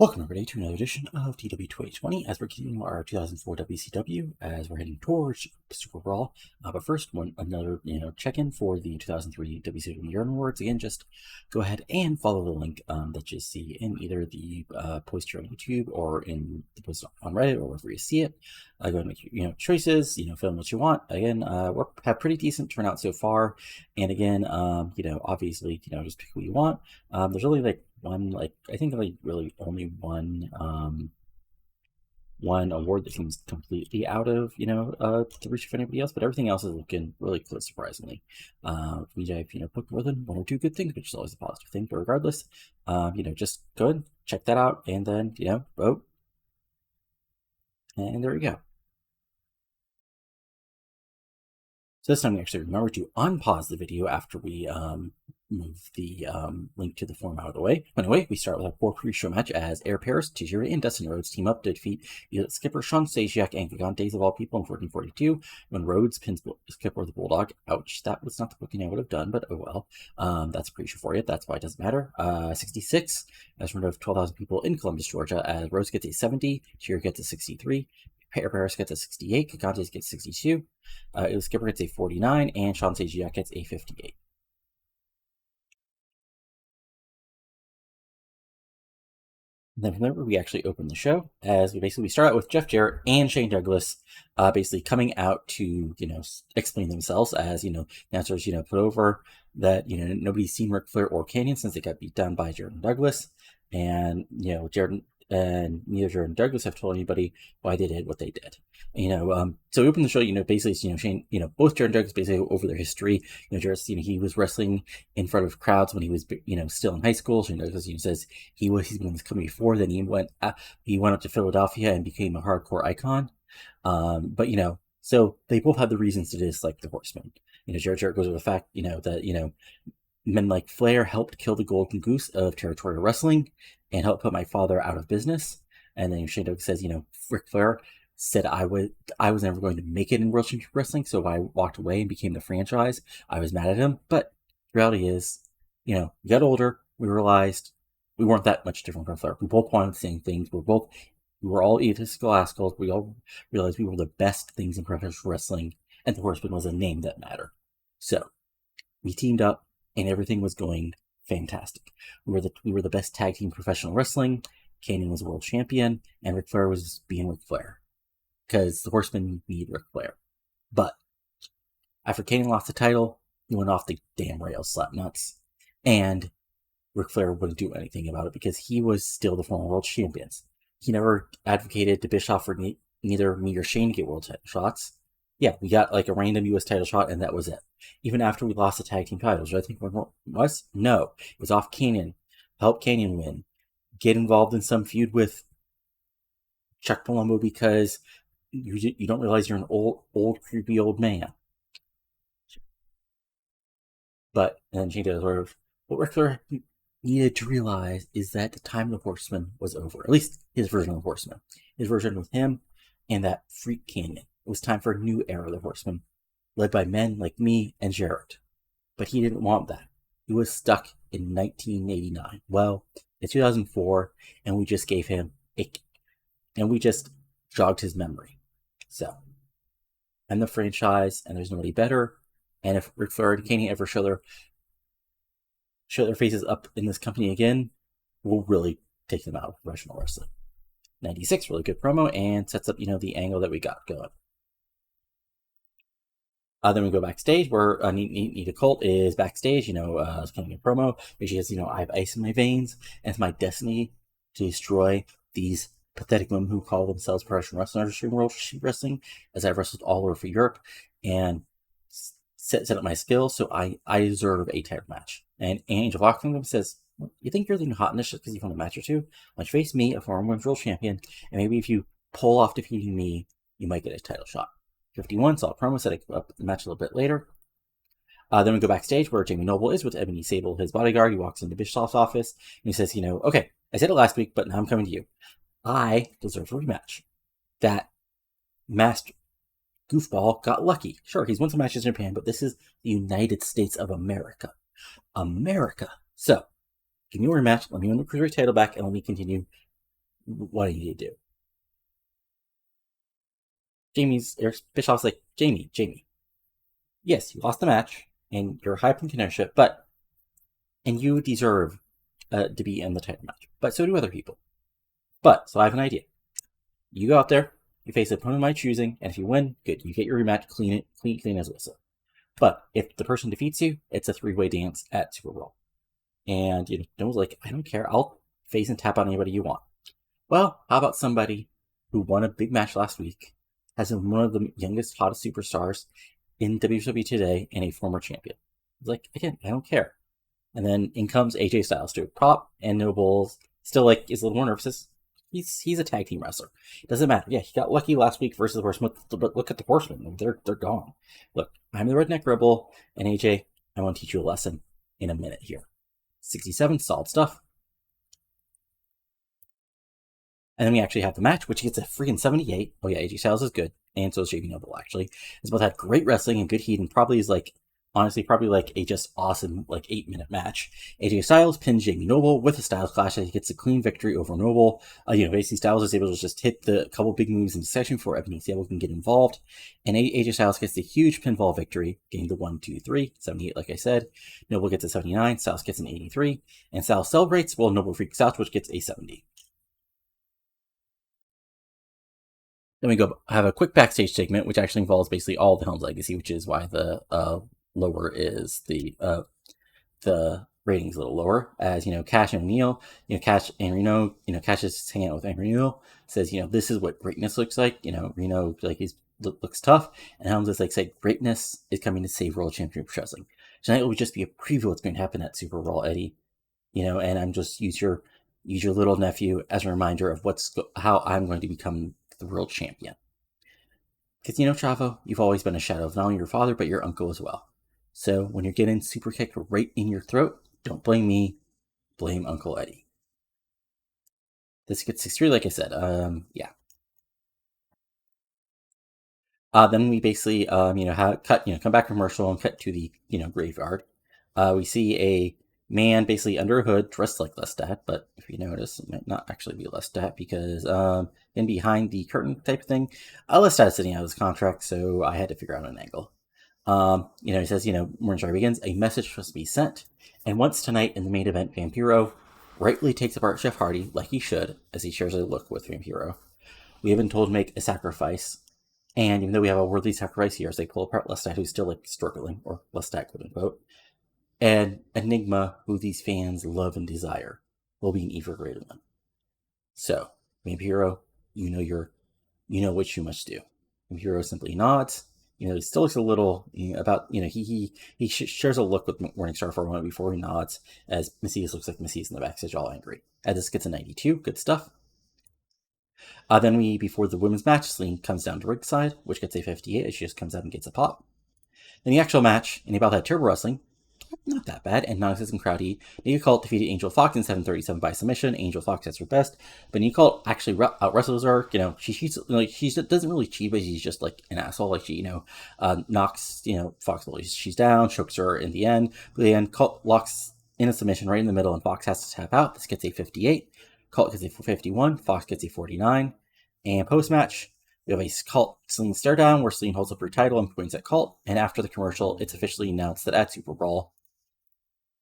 Welcome everybody to another edition of TEW 2020 as we're continuing our 2004 WCW as we're heading towards Super Brawl. But first, another check-in for the 2003 WCW Year Awards. Again, just go ahead and follow the link that you see in either the post here on YouTube or in the post on Reddit or wherever you see it. Go ahead and make your choices. Film what you want. Again, we have pretty decent turnout so far, and again, obviously, just pick what you want. There's only I think really only one award that seems completely out of the reach of anybody else, but everything else is looking really close, surprisingly. We have booked more than one or two good things, which is always a positive thing. But regardless, just go ahead, check that out, and then vote, and there we go. So this time we actually remember to unpause the video after we move the link to the form out of the way. Anyway, we start with our fourth pre-show match as Air Paris, Tajiri, and Dustin Rhodes team up to defeat Skipper Sean Stasiak and Gigantes of all people in 1442 when Rhodes pins Skipper the Bulldog. Ouch, that was not the booking I would have done, but oh well. That's a pre-show for you. That's why it doesn't matter. 66, as one of 12,000 people in Columbus, Georgia, as Rhodes gets a 70, Tajiri gets a 63, Air Paris gets a 68, Gigantes gets 62. Skipper gets a 49, and Sean Stasiak gets a 58. And then from there, we actually open the show as we start out with Jeff Jarrett and Shane Douglas, basically coming out to explain themselves as announcers put over that nobody's seen Ric Flair or Canyon since they got beat down by Jarrett and Douglas, and Jarrett and neither Jarrett and Douglas have told anybody why they did what they did. So we open the show, basically, Shane, both Jarrett and Douglas basically over their history. Jarrett, he was wrestling in front of crowds when he was, still in high school. Shane Douglas, says he's been in this company before. Then he went up to Philadelphia and became a hardcore icon. But so they both had the reasons to dislike the Horsemen. Jarrett goes over the fact, that men like Flair helped kill the golden goose of territorial wrestling and helped put my father out of business. And then Shane Douglas says, Ric Flair said I was never going to make it in World Championship Wrestling, so I walked away and became the franchise. I was mad at him, but the reality is, we got older, we realized we weren't that much different from Flair. We both wanted the same things. We were all egotistical assholes. We all realized we were the best things in professional wrestling, and the Horseman was a name that mattered. So we teamed up, and everything was going fantastic. We were the best tag team in professional wrestling. Canyon was a world champion, and Ric Flair was being Ric Flair, because the Horsemen need Ric Flair. But after Canyon lost the title, he went off the damn rails, slap nuts, and Ric Flair wouldn't do anything about it because he was still the former world champions. He never advocated to Bischoff for neither me or Shane to get world title shots. Yeah, we got like a random U.S. title shot, and that was it. Even after we lost the tag team titles, I think it was? No. It was off Canyon. Help Canyon win. Get involved in some feud with Chuck Palumbo because you don't realize you're an old, creepy old man. But, and Shane does sort of, what Ric Flair needed to realize is that the time of the Horseman was over. At least his version of the Horseman. His version with him and that freak Canyon. It was time for a new era of the Horsemen, led by men like me and Jarrett. But he didn't want that. He was stuck in 1989. Well, it's 2004, and we just gave him and we just jogged his memory. So, I'm the franchise, and there's nobody better. And if Ric Flair and Canyon ever show their faces up in this company again, we'll really take them out of professional wrestling. 96, really good promo, and sets up, the angle that we got going. Then we go backstage where Nita Colt is backstage, cutting a promo. She says, I have ice in my veins, and it's my destiny to destroy these pathetic women who call themselves professional wrestlers in World Wrestling, as I've wrestled all over Europe and set up my skills, so I deserve a title match. And Angel Lockingham says, you think you're the hotness just because you've won a match or two? Why don't you face me, a former women's world champion, and maybe if you pull off defeating me, you might get a title shot. 51 saw a promo setting up the match a little bit later. Then we go backstage where Jamie Noble is with Ebony Sable, his bodyguard. He walks into Bischoff's office and he says, okay, I said it last week, but now I'm coming to you. I deserve a rematch. That masked goofball got lucky. Sure, he's won some matches in Japan, but this is the United States of America. So, give me a rematch, let me win the cruiserweight title back, and let me continue what do you do? Bischoff's like, Jamie, yes, you lost the match, and you're high up in contendership, and you deserve to be in the title match. But so do other people. So I have an idea. You go out there, you face an opponent of my choosing, and if you win, good. You get your rematch, clean as whistle. But if the person defeats you, it's a three-way dance at Super Bowl. And Noah's like, I don't care. I'll face and tap on anybody you want. Well, how about somebody who won a big match last week, has been one of the youngest, hottest superstars in WWE today, and a former champion? He's like, again, I don't care. And then in comes AJ Styles to a prop, and Noble's still is a little more nervous. He's a tag team wrestler. Doesn't matter. Yeah, he got lucky last week versus the Horsemen, but look at the Horsemen. They're gone. Look, I'm the Redneck Rebel, and AJ, I want to teach you a lesson in a minute here. 67, solid stuff. And then we actually have the match, which gets a freaking 78. Oh yeah, AJ Styles is good, and so is JV Noble, actually. It's both had great wrestling and good heat, and probably is honestly, probably a just awesome 8-minute match. AJ Styles pins Jamie Noble with a Styles Clash. He gets a clean victory over Noble. Basically Styles is able to just hit the couple big moves in succession before Ebony Sable can get involved. And AJ Styles gets the huge pinfall victory, getting the 1, 2, 3, 78, like I said. Noble gets a 79, Styles gets an 83, and Styles celebrates while Noble freaks out, which gets a 70. Then we go have a quick backstage segment, which actually involves basically all of the Helms Legacy, which is why the lower is the ratings a little lower. As Cash and O'Neal, Cash and Reno, Cash is hanging out with Reno, says, this is what greatness looks like. Reno he's looks tough, and Helms is say greatness is coming to save World Championship Wrestling. Tonight will just be a preview of what's going to happen at Super Bowl, Eddie. And I'm just use your little nephew as a reminder of how I'm going to become the world champion. Because Chavo, you've always been a shadow of not only your father, but your uncle as well. So when you're getting super kicked right in your throat, don't blame me, blame Uncle Eddie. This gets 63, like I said. Yeah. Then we basically, come back commercial and cut to the, graveyard. We see a man basically under a hood dressed like Lestat, but if you notice, it might not actually be Lestat because in behind the curtain type of thing, Lestat is sitting out of his contract, so I had to figure out an angle. He says, Morning Star begins, a message must be sent, and once tonight in the main event, Vampiro rightly takes apart Jeff Hardy like he should, as he shares a look with Vampiro. We have been told to make a sacrifice, and even though we have a worthy sacrifice here, as they pull apart Lestat, who's still struggling, or Lestat, quote unquote, and Enigma, who these fans love and desire, will be an even greater one. So, Vampiro, you know what you must do. Vampiro simply nods. He still looks a little he shares a look with Morningstar for a moment before he nods, as Macias looks like Macias in the backstage, all angry. As this gets a 92, good stuff. Then before the women's match, Celine comes down to ringside, which gets a 58 as she just comes out and gets a pop. Then the actual match, in about that turbo wrestling, not that bad, and non-existent crowdy. Nia Colt defeated Angel Fox in 7:37 by submission. Angel Fox has her best, but Nia Colt actually out wrestles her. She cheats, she doesn't really cheat, but she's just an asshole. She knocks Fox while she's down, chokes her in the end. But then Colt locks in a submission right in the middle, and Fox has to tap out. This gets a 58. Colt gets a 51. Fox gets a 49. And post match, we have a Colt Celine stare down where Celine holds up her title and points at Colt. And after the commercial, it's officially announced that at Super Bowl,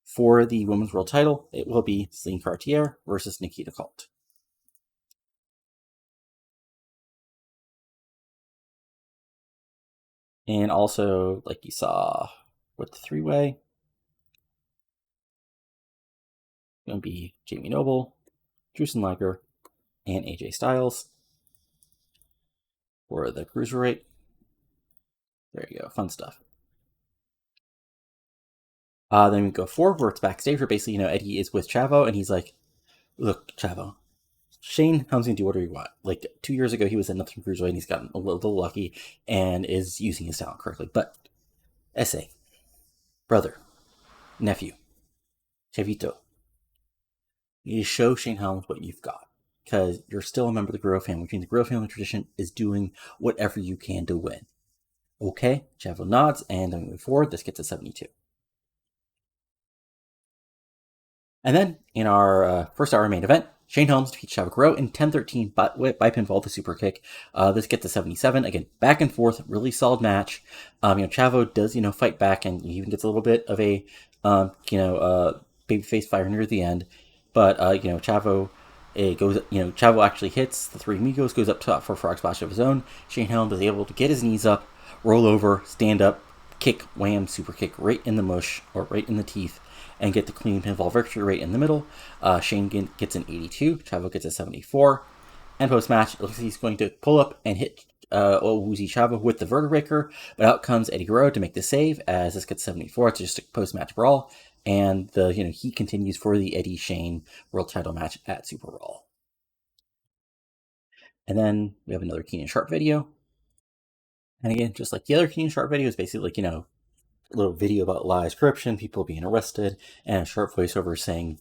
for the women's world title, it will be Celine Cartier versus Nikita Colt. And also, like you saw with the three-way, going to be Jamie Noble, Drewson Liger, and AJ Styles for the cruiserweight. There you go, fun stuff. Then we go forward where it's backstage where basically, Eddie is with Chavo, and he's like, look, Chavo, Shane Helms can do whatever you want. 2 years ago, he was in nothing cruiserweight, and he's gotten a little lucky and is using his talent correctly. But, essay, brother, nephew, Chavito, you show Shane Helms what you've got. Because you're still a member of the Guerrero family. The Guerrero family tradition is doing whatever you can to win. Okay, Chavo nods, and then we move forward. This gets a 72. And then, in our first hour main event, Shane Helms defeats Chavo Guerrero in 10-13 by pinfall with a super kick. This gets to 77. Again, back and forth, really solid match. Chavo does, fight back, and he even gets a little bit of a, babyface fire near the end. But, Chavo Chavo actually hits the three amigos, goes up top for a frog splash of his own. Shane Helms is able to get his knees up, roll over, stand up, kick, wham, super kick right in the mush, or right in the teeth, and get the clean pinfall victory right in the middle. Shane gets an 82, Chavo gets a 74. And post-match, it looks like he's going to pull up and hit Woozy Chavo with the vertebraker, but out comes Eddie Guerrero to make the save as this gets 74. It's just a post-match brawl, and he continues for the Eddie Shane World Title match at Super Raw. And then we have another Keenan Sharp video. And again, just like the other Keenan Sharp video, is basically like, a little video about lies, corruption, people being arrested, and a Sharp voiceover saying,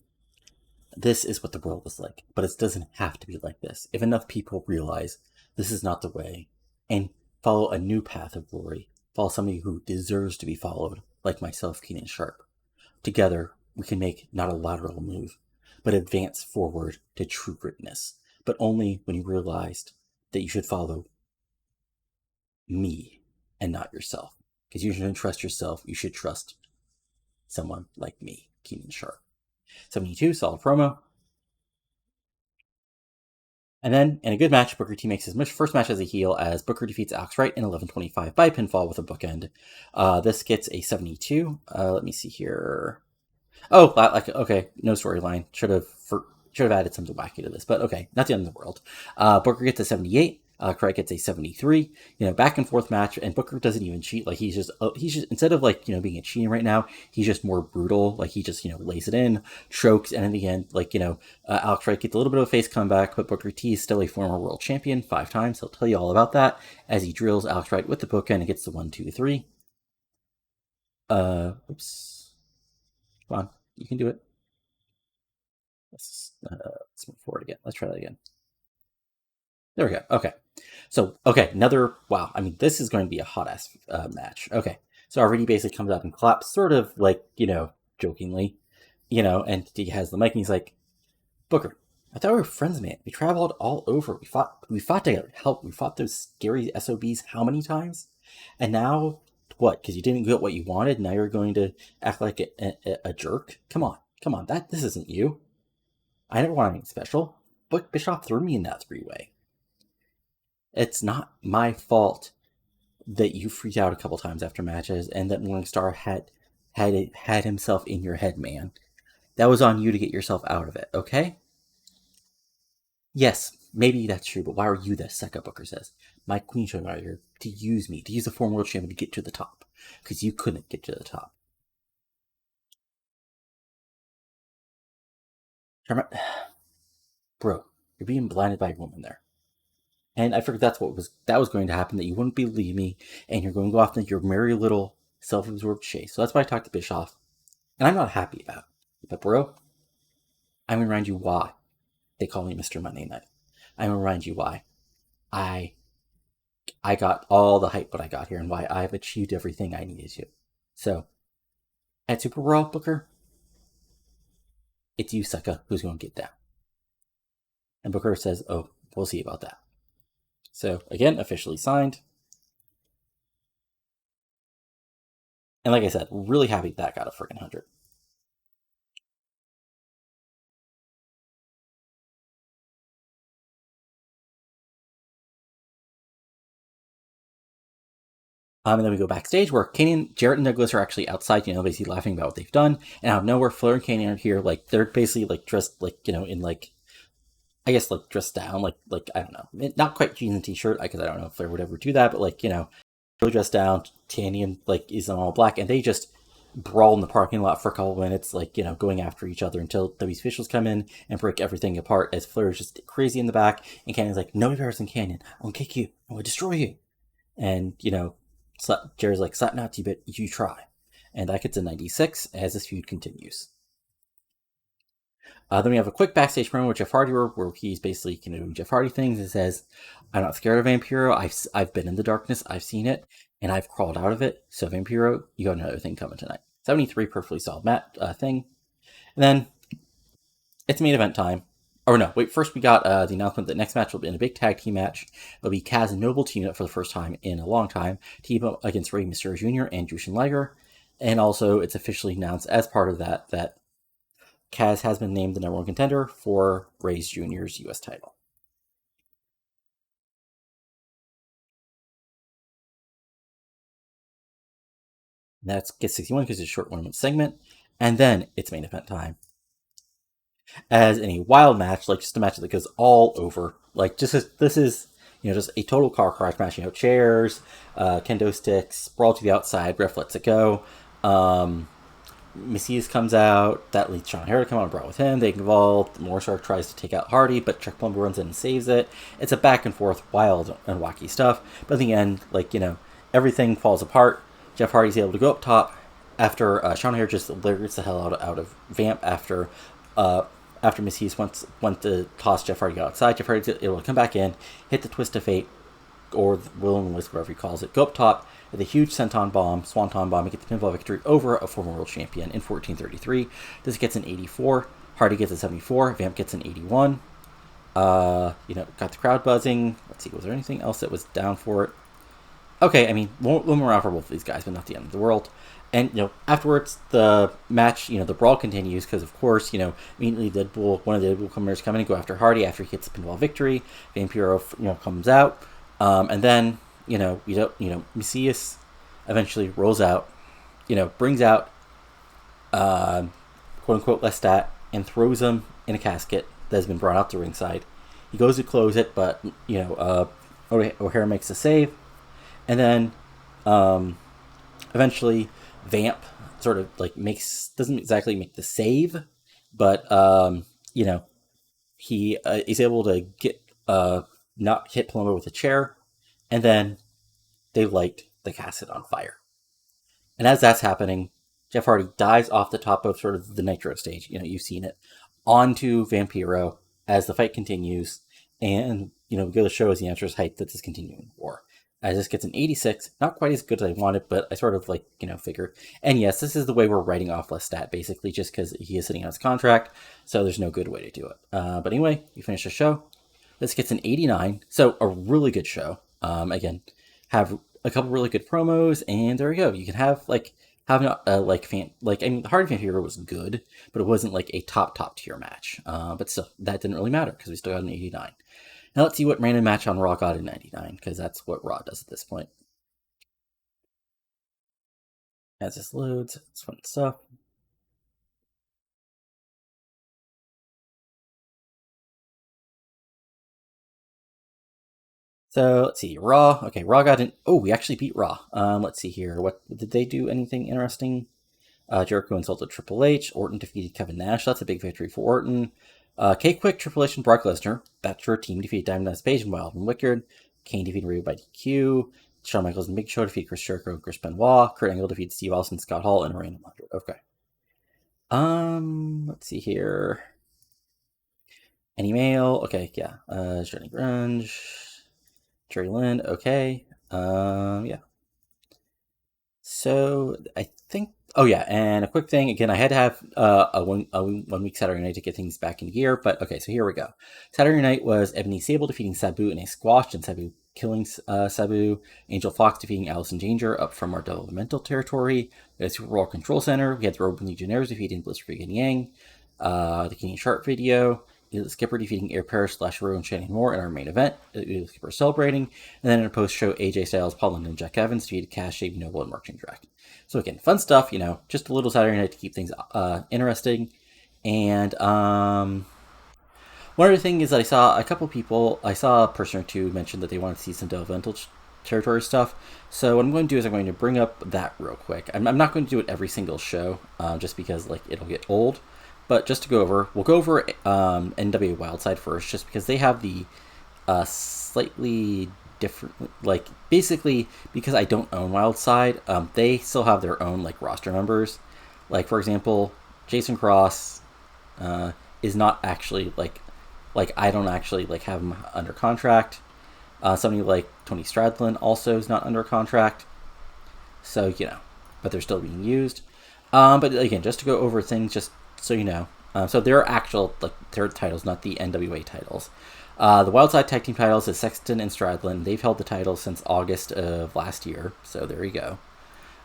this is what the world is like, but it doesn't have to be like this. If enough people realize this is not the way and follow a new path of glory, follow somebody who deserves to be followed, like myself, Keenan Sharp, together we can make not a lateral move, but advance forward to true greatness, but only when you realized that you should follow me and not yourself. Because you shouldn't trust yourself, you should trust someone like me, Keenan Sharp. 72, solid promo. And then, in a good match, Booker T makes his first match as a heel as Booker defeats Alex Wright in 11:25 by pinfall with a bookend. This gets a 72. Let me see here. Oh, okay, no storyline. Should have added something wacky to this, but okay, not the end of the world. Booker gets a 78. Craig gets a 73. Back and forth match, and Booker doesn't even cheat. Like he's just instead of being a cheating right now, he's just more brutal. Like he just lays it in, chokes, and in the end, Alex Wright gets a little bit of a face comeback, but Booker T is still a former world champion 5 times. He'll tell you all about that as he drills Alex Wright with the bookend and gets the 1, 2, 3. Oops. Come on, you can do it. Let's move forward again. Let's try that again. There we go. Okay. So, another, wow. I mean, this is going to be a hot-ass match. Okay. So already basically comes up and claps, sort of jokingly, and he has the mic and he's like, Booker, I thought we were friends, man. We traveled all over. We fought together. Help. We fought those scary SOBs how many times? And now, what? Because you didn't get what you wanted, now you're going to act like a jerk? Come on. This isn't you. I never wanted anything special. But Bischoff threw me in that 3-way. It's not my fault that you freaked out a couple times after matches and that Morningstar had himself in your head, man. That was on you to get yourself out of it, okay? Yes, maybe that's true, but why are you the second? Booker says. My queen showed out here to use me, to use the former world champion to get to the top. Because you couldn't get to the top. Bro, you're being blinded by a woman there. And I figured that was going to happen, that you wouldn't believe me, and you're going to go off into your merry little self-absorbed chase. So that's why I talked to Bischoff. And I'm not happy about it. But bro, I'm going to remind you why they call me Mr. Monday Night. I'm going to remind you why I got all the hype that I got here and why I've achieved everything I needed to. So, at Super Raw, Booker, it's you, sucker, who's going to get down. And Booker says, oh, we'll see about that. So, again, officially signed. And like I said, really happy that got a friggin' 100. And then we go backstage where Jarrett and Douglas are actually outside, basically laughing about what they've done. And out of nowhere, Flair and Kane are here, they're basically dressed in I guess dressed down, I don't know, not quite jeans and t-shirt, because I don't know if Flair would ever do that, but really dressed down. Tanyan is in all black, and they just brawl in the parking lot for a couple minutes, going after each other until the officials come in and break everything apart. As Flair is just crazy in the back, and Canyon's like, "No embarrassing, Canyon! I'm gonna kick you! I'm gonna destroy you!" And Jerry's like, "Slap not to you, but you try." And that gets a 96 as this feud continues. Then we have a quick backstage promo with Jeff Hardy where he's basically doing Jeff Hardy things and says, I'm not scared of Vampiro. I've been in the darkness. I've seen it, and I've crawled out of it. So Vampiro, you got another thing coming tonight. 73, perfectly solid thing. And then it's main event time. Or no, wait, first we got the announcement that next match will be in a big tag team match. It'll be Kaz and Noble teaming up for the first time in a long time, team up against Rey Mysterio Jr. and Jushin Liger. And also, it's officially announced as part of that Kaz has been named the number one contender for Rey's Jr.'s U.S. title. And that's Get 61 because it's a short 1 minute segment. And then it's main event time. As in a wild match, like just a match that goes all over. Like this is just a total car crash match. Chairs, kendo sticks, brawl to the outside. Ref lets it go. Macias comes out. That leads Sean Harry to come on and brawl with him. They get involved. Morrisark tries to take out Hardy, but Chuck Plumber runs in and saves it. It's a back and forth, wild and wacky stuff. But in the end, everything falls apart. Jeff Hardy's able to go up top after Sean Harry just lyrics the hell out of Vamp after Macias went to toss Jeff Hardy outside. Jeff Hardy's able to come back in, hit the twist of fate, or the will and wisp, whatever he calls it, go up top with a huge swanton bomb, and get the pinfall victory over a former world champion in 1433. This gets an 84. Hardy gets a 74. Vamp gets an 81. Got the crowd buzzing. Let's see, was there anything else that was down for it? Okay, I mean, a little more for both of these guys, but not the end of the world. And, afterwards, the match, the brawl continues because, of course, immediately one of the Deadpool comers come in and go after Hardy after he gets the pinfall victory. Vampiro, comes out. And then, Macias eventually rolls out, brings out, quote unquote, Lestat and throws him in a casket that has been brought out to ringside. He goes to close it, but, O'Hara makes a save. And then, eventually, Vamp sort of doesn't exactly make the save, but he is able to get not hit Paloma with a chair, and then they light the casket on fire. And as that's happening, Jeff Hardy dives off the top of sort of the Nitro stage. You've seen it, onto Vampiro as the fight continues, and we go to show as the answer's height that this is continuing war. As this gets an 86, not quite as good as I wanted, but I sort of figured. And yes, this is the way we're writing off Lestat, basically, just because he is sitting on his contract, so there's no good way to do it. But anyway, we finish the show. This gets an 89, so a really good show. Again, have a couple really good promos, and there we go. You can have the Hardy Fan Hero was good, but it wasn't a top tier match. But still, that didn't really matter because we still got an 89. Now let's see what random match on Raw got in 99, because that's what Raw does at this point. As this loads, it's fun stuff. So let's see, Raw. Okay, Raw got in. Oh, we actually beat Raw. Let's see here. What did they do? Anything interesting? Jericho insulted Triple H. Orton defeated Kevin Nash. That's a big victory for Orton. K-Quick, Triple H, and Brock Lesnar. Bachelor team defeated Diamond Dallas Page and Wild and Wicked. Kane defeated Ryu by DQ. Shawn Michaels and Big Show defeated Chris Jericho and Chris Benoit. Kurt Angle defeated Steve Austin, Scott Hall, and a random 100. Okay. Let's see here. Any mail? Okay, yeah. Johnny Grunge. Jerry Lynn. Okay. Yeah. So I think. Oh yeah, and a quick thing again. I had to have a one week Saturday night to get things back in gear, but okay. So here we go. Saturday night was Ebony Sable defeating Sabu in a squash, and Sabu killing Sabu. Angel Fox defeating Allison Danger up from our developmental territory. We had Super Bowl Control Center. We had the Roman Legionnaires defeating Blitzkrieg and Yang. The Kenny Sharp video. The Skipper defeating Air Parrish, Lashley, and Shannon Moore in our main event. The Skipper celebrating. And then in a post-show, AJ Styles, Paul London, and Jack Evans defeated Cash, Shaving Noble, and Marching Dragon. So again, fun stuff, just a little Saturday night to keep things interesting. And one other thing is that I saw a person or two mention that they wanted to see some developmental territory stuff. So what I'm going to do is I'm going to bring up that real quick. I'm not going to do it every single show, just because it'll get old. But just to go over, we'll go over NWA Wildside first, just because they have the slightly different, basically, because I don't own Wildside, they still have their own, roster members. For example, Jason Cross is not actually, I don't actually, have him under contract. Somebody like Tony Stradlin also is not under contract. So, but they're still being used. But again, just to go over things, just so you know, So they're actual like their titles, not the NWA titles. The Wildside Tag Team titles is Sexton and Stradlin. They've held the titles since August of last year. So there you go.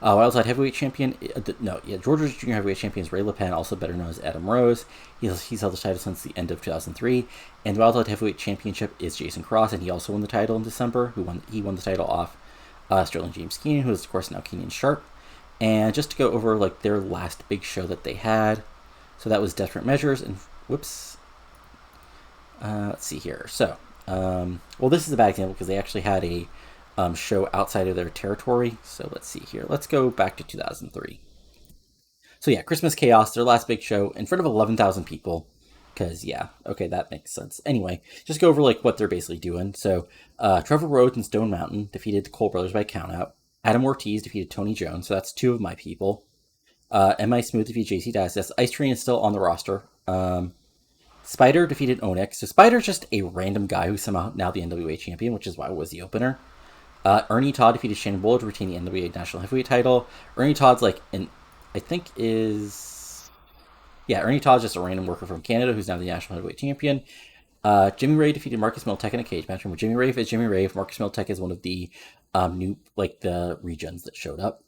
Wildside Heavyweight Champion, Georgia's Junior Heavyweight Champion is Ray LePen, also better known as Adam Rose. He's held the title since the end of 2003. And the Wildside Heavyweight Championship is Jason Cross, and he also won the title in December. He won the title off Sterling James Keenan, who is of course now Keenan Sharp. And just to go over like their last big show that they had, so that was Desperate Measures. And whoops, let's see here. So, well, this is a bad example because they actually had a show outside of their territory. So let's see here. Let's go back to 2003. So yeah, Christmas Chaos, their last big show in front of 11,000 people. Because yeah, okay, that makes sense. Anyway, just go over like what they're basically doing. So Trevor Rhodes and Stone Mountain defeated the Cole Brothers by countout. Adam Ortiz defeated Tony Jones, so that's two of my people. M.I. Smooth defeated JC Dias. Ice Train is still on the roster. Spider defeated Onyx. So Spider's just a random guy who's somehow now the NWA champion, which is why it was the opener. Ernie Todd defeated Shannon Bull to retain the NWA National Heavyweight title. Ernie Todd's like Ernie Todd's just a random worker from Canada who's now the National Heavyweight Champion. Jimmy Ray defeated Marcus Miltech in a cage match. Remember, Jimmy Ray is Jimmy Ray. Marcus Miltech is one of the new the regions that showed up.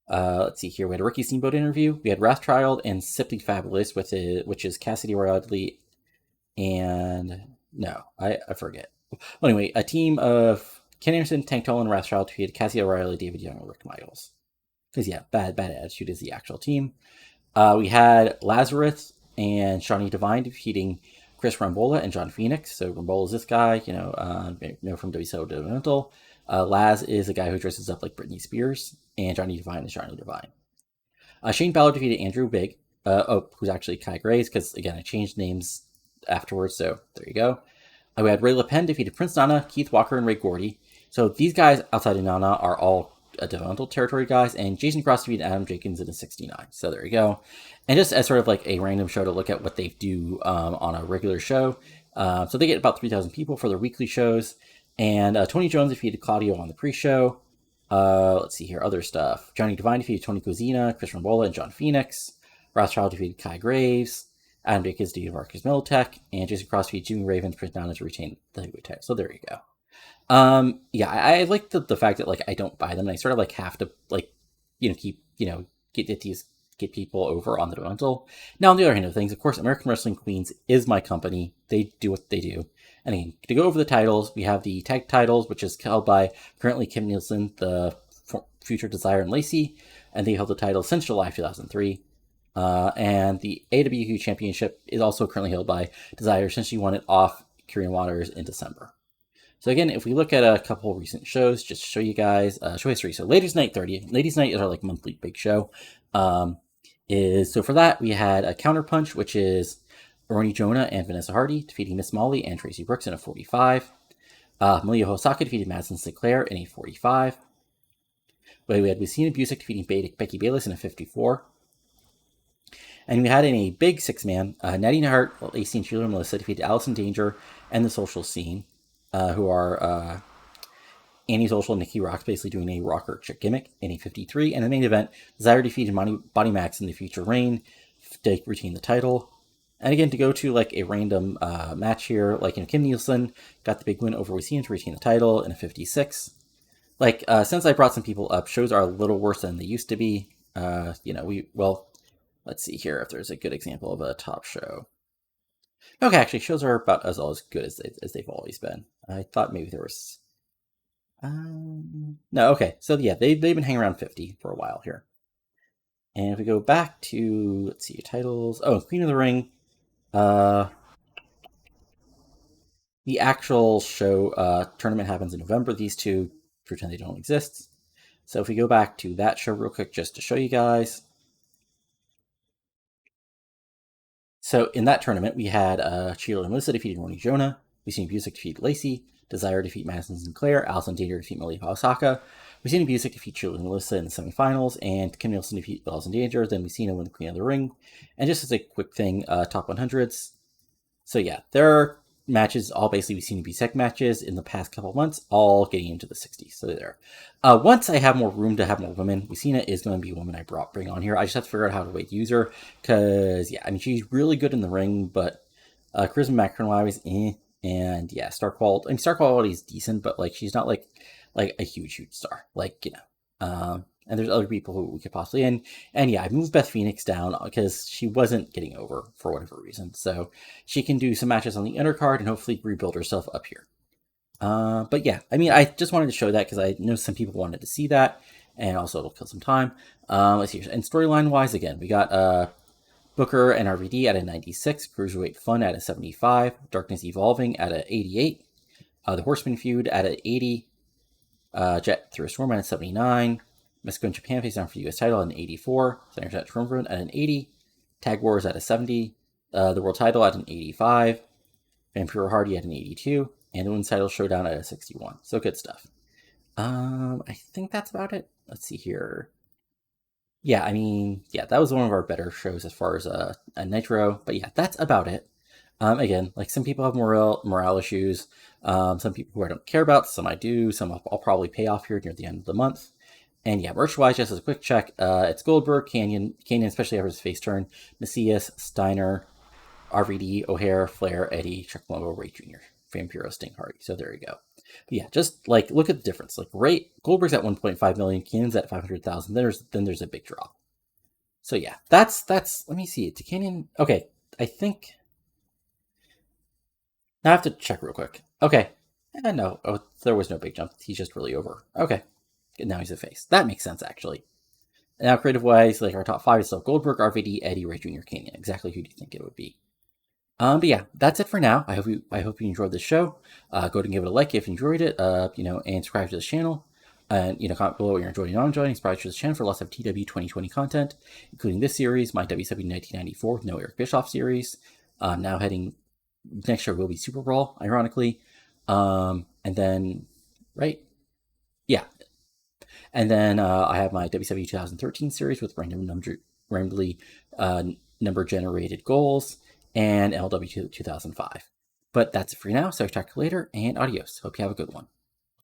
Let's see here. We had a Ricky Steamboat interview. We had Wrathchild and Simply Fabulous which is Cassidy Riley and I forget. Well, anyway, a team of Ken Anderson, Tank Toll, and Wrathchild defeated Cassidy O'Reilly, David Young, and Rick Michaels. Because yeah, bad attitude is the actual team. We had Lazarus and Shawnee Devine defeating Chris Rambola and John Phoenix. So Rambola is this guy, from WCW. Laz is a guy who dresses up like Britney Spears, and Johnny Devine is Johnny Devine. Shane Balor defeated Andrew Big, who's actually Kai Grace, because again I changed names afterwards. So there you go. We had Ray LePen defeated Prince Nana, Keith Walker, and Ray Gordy. So these guys outside of Nana are all developmental territory guys, and Jason Cross defeated Adam Jenkins in a 69. So there you go. And just as sort of like a random show to look at what they do on a regular show. So they get about 3,000 people for their weekly shows. And Tony Jones defeated Claudio on the pre-show. Let's see here, other stuff. Johnny Devine defeated Tony Cozina, Chris Rambola, and John Phoenix. Rothschild defeated Kai Graves. Adam Jenkins defeated Marcus Miltech. And Jason Cross defeated Jimmy Ravens, Prince Nana to retain the heavyweight title. So there you go. I like the fact that like I don't buy them, and I sort of like have to get people over on the developmental. Now on the other hand of things, of course, American Wrestling Queens is my company. They do what they do. And again, to go over the titles, we have the tag titles, which is held by currently Kim Nielsen, the future Desire, and Lacey, and they held the title since July 2003. And the AWQ Championship is also currently held by Desire since she won it off Korean Waters in December. So again, if we look at a couple recent shows, just to show you guys show history. So Ladies Night 30. Ladies Night is our like monthly big show. So for that we had a Counterpunch, which is Orny Jonah and Vanessa Hardy defeating Miss Molly and Tracy Brooks in a 45. Malia Hosaka defeated Madison Sinclair in a 45. But we had Lucina Busick defeating Becky Bayless in a 54. And we had in a big six-man, Natty Hart, Lacey and Sheila and Melissa defeated Allison Danger and the Social Scene, who are Antisocial and Nikki Roxx, basically doing a rocker chick gimmick in a 53. And the main event, Desire defeated Bonnie Max in the Future Reign to retain the title. And again, to go to like a random match here, like Kim Nielsen got the big win over Lucina to retain the title in a 56. Since I brought some people up, shows are a little worse than they used to be. Let's see here if there's a good example of a top show. Okay, actually, shows are about as good as they've always been. I thought maybe there was... no, okay. So yeah, they've been hanging around 50 for a while here. And if we go back to, let's see, titles... Oh, Queen of the Ring. The actual show tournament happens in November. These two pretend they don't exist. So if we go back to that show real quick just to show you guys... So in that tournament, we had Sheila and Melissa defeated Orny Jonah, Lucina Busick defeat Lacey, Desire defeat Madison Sinclair, Allison Danger defeat Malia Hosaka, Lucina Busick defeat Sheila and Melissa in the semifinals, and Kim Nielsen defeat Allison Danger, then Lucina win the Queen of the Ring. And just as a quick thing, top 100s. So yeah, there are matches all basically we've seen to be sec matches in the past couple months, all getting into the 60s. So there. Once I have more room to have more women, Lucina is going to be a woman I bring on here. I just have to figure out how to use her because yeah, I mean she's really good in the ring, but charisma macro wise, and yeah, star quality is decent, but like she's not like a huge star, like and there's other people who we could possibly and yeah, I moved Beth Phoenix down because she wasn't getting over for whatever reason, so she can do some matches on the undercard and hopefully rebuild herself up here. But yeah, I mean, I just wanted to show that because I know some people wanted to see that, and also it'll kill some time. Let's see. And storyline wise, again, we got Booker and RVD at a 96, Cruiserweight Fun at a 75, Darkness Evolving at a 88, the Horseman Feud at a 80, Jet Through a Storm at a 79, Mexico and Japan face down for the US title at an 84, Center Triumvirate at an 80, Tag Wars at a 70, the World title at an 85, Vampiro Hardy at an 82, and the Women's title showdown at a 61. So good stuff. I think that's about it. Let's see here. Yeah, I mean, yeah, that was one of our better shows as far as a Nitro, but yeah, that's about it. Again, like some people have morale issues, some people who I don't care about, some I do, some I'll probably pay off here near the end of the month. And yeah, merch-wise, just as a quick check, it's Goldberg, Canyon, especially after his face turn, Macias, Steiner, RVD, O'Hare, Flair, Eddie, Chuck Palumbo, Ray Jr., Vampiro, Sting, Hardy. So there you go. But yeah, just like look at the difference. Like Goldberg's at 1.5 million, Canyon's at 500,000. Then there's a big drop. So yeah, that's. Let me see. To Canyon, okay. I think I have to check real quick. Okay, no, there was no big jump. He's just really over. Okay, now he's a face. That makes sense actually. Now creative wise, like our top five is still Goldberg, RVD, Eddie, Ray Jr., Canyon. Exactly who do you think it would be? But yeah, that's it for now. I hope you enjoyed this show. Go ahead and give it a like if you enjoyed it. And subscribe to this channel. And comment below what you're enjoying and not enjoying. Subscribe to this channel for lots of TEW 2020 content, including this series, my WCW 1994 with no Eric Bischoff series. Now heading next year will be Super Brawl, ironically. And then yeah. And then I have my WCW 2013 series with randomly number generated goals and LW 2005. But that's it for now, so I'll talk to you later, and adios. Hope you have a good one.